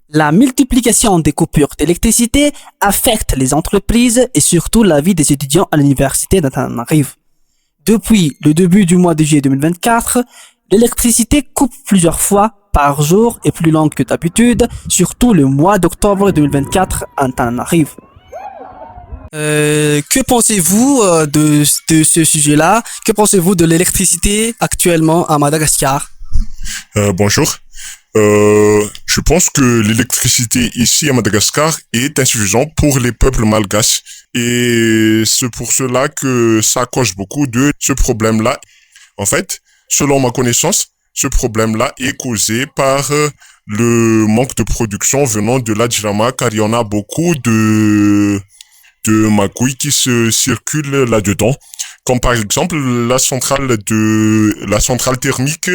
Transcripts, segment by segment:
La multiplication des coupures d'électricité affecte les entreprises et surtout la vie des étudiants à l'université d'Antananarivo. Depuis le début du mois de juillet 2024, l'électricité coupe plusieurs fois par jour et plus longue que d'habitude, surtout le mois d'octobre 2024 à Antananarivo. Que pensez-vous de ce sujet-là? Que pensez-vous de l'électricité actuellement à Madagascar? Bonjour. Je pense que l'électricité ici à Madagascar est insuffisante pour les peuples malgaches. Et c'est pour cela que ça cause beaucoup de ce problème-là. En fait, selon ma connaissance, ce problème-là est causé par le manque de production venant de la Djirama, car il y en a beaucoup de magouilles qui se circulent là-dedans. Comme par exemple la centrale thermique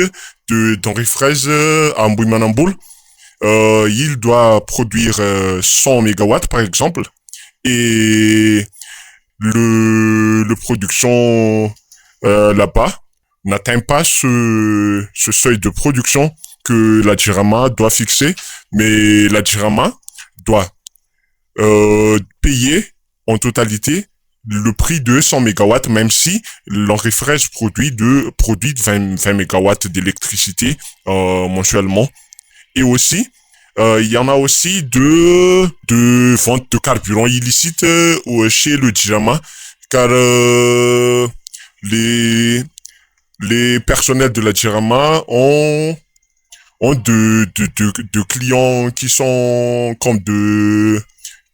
d'Henri Fraise à Mbouimanamboul. Il doit produire 100 mégawatts par exemple. Et le production là-bas n'atteint pas ce seuil de production que la Djirama doit fixer. Mais la Djirama doit payer en totalité le prix de 100 mégawatts, même si l'Henri Fraise produit 20 mégawatts d'électricité mensuellement. Et aussi, il y en a aussi de vente de carburant illicite chez le Djirama, car les personnels de la Djirama ont de clients qui sont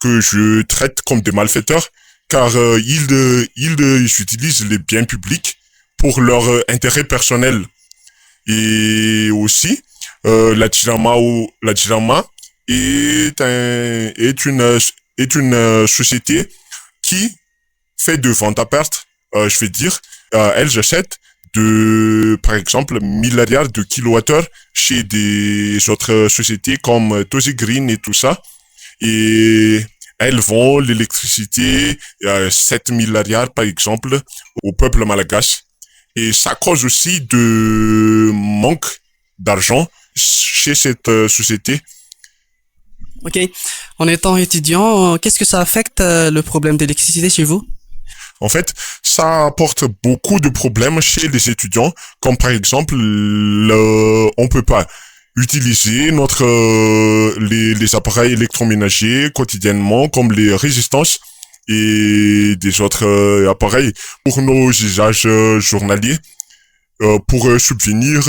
que je traite comme des malfaiteurs, car ils utilisent les biens publics pour leur intérêt personnel. Et aussi, la Djirama est une société qui fait de vente à perte. Je vais dire, elles achètent par exemple, milliards de kilowattheures chez des autres sociétés comme Tosi Green et tout ça. Et elles vendent l'électricité, 7 milliards par exemple, au peuple malgache. Et ça cause aussi de manque d'argent chez cette société. Ok. En étant étudiant, qu'est-ce que ça affecte le problème d'électricité chez vous? En fait, ça apporte beaucoup de problèmes chez les étudiants, comme par exemple, on peut pas utiliser les appareils électroménagers quotidiennement, comme les résistances et des autres appareils pour nos usages journaliers, pour subvenir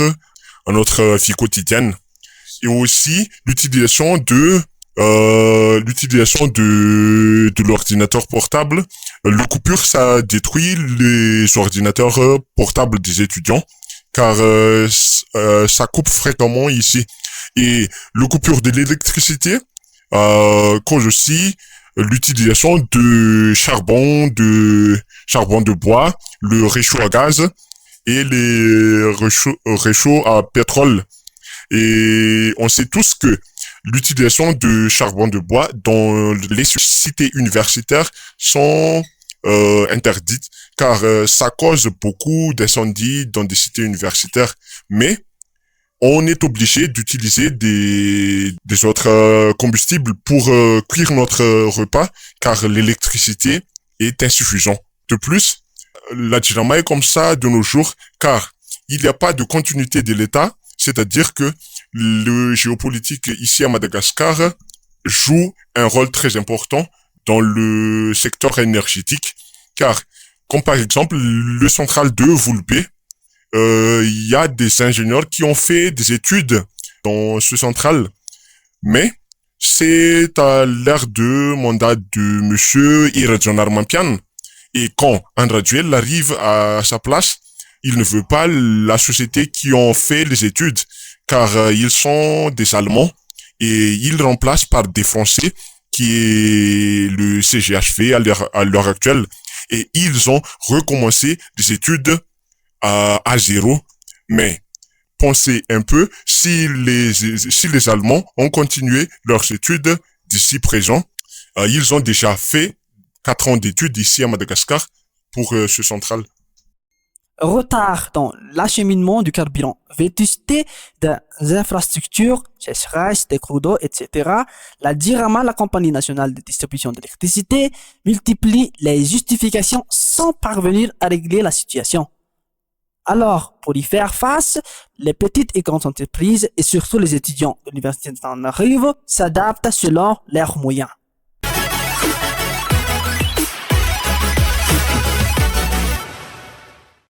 à notre vie quotidienne. Et aussi l'utilisation de l'ordinateur portable. Le coupure, ça détruit les ordinateurs portables des étudiants, car ça coupe fréquemment ici. Et le coupure de l'électricité cause aussi l'utilisation de charbon de bois, le réchaud à gaz et les réchauds à pétrole. Et on sait tous que l'utilisation de charbon de bois dans les cités universitaires sont interdites, car ça cause beaucoup d'incendies dans des cités universitaires. Mais on est obligé d'utiliser des autres combustibles pour cuire notre repas, car l'électricité est insuffisante. De plus, la Djirama est comme ça de nos jours, car il n'y a pas de continuité de l'État, c'est-à-dire que le géopolitique ici à Madagascar joue un rôle très important dans le secteur énergétique, car, comme par exemple, le central de Voulbé, il y a des ingénieurs qui ont fait des études dans ce central, mais c'est à l'ère de mandat de monsieur Iradjon Armampian, et quand Andraduel arrive à sa place, il ne veut pas la société qui ont fait les études, car ils sont des Allemands, et ils remplacent par des Français, qui est le CGHV à l'heure actuelle, et ils ont recommencé des études à zéro. Mais pensez un peu, si les Allemands ont continué leurs études d'ici présent, ils ont déjà fait 4 ans d'études ici à Madagascar pour ce central. retard dans l'acheminement du carburant, vétusté des infrastructures, sécheresse, des cours d'eau, etc. La DIRAMA, la compagnie nationale de distribution d'électricité, multiplie les justifications sans parvenir à régler la situation. Alors, pour y faire face, les petites et grandes entreprises et surtout les étudiants de l'université de Tananarive s'adaptent selon leurs moyens.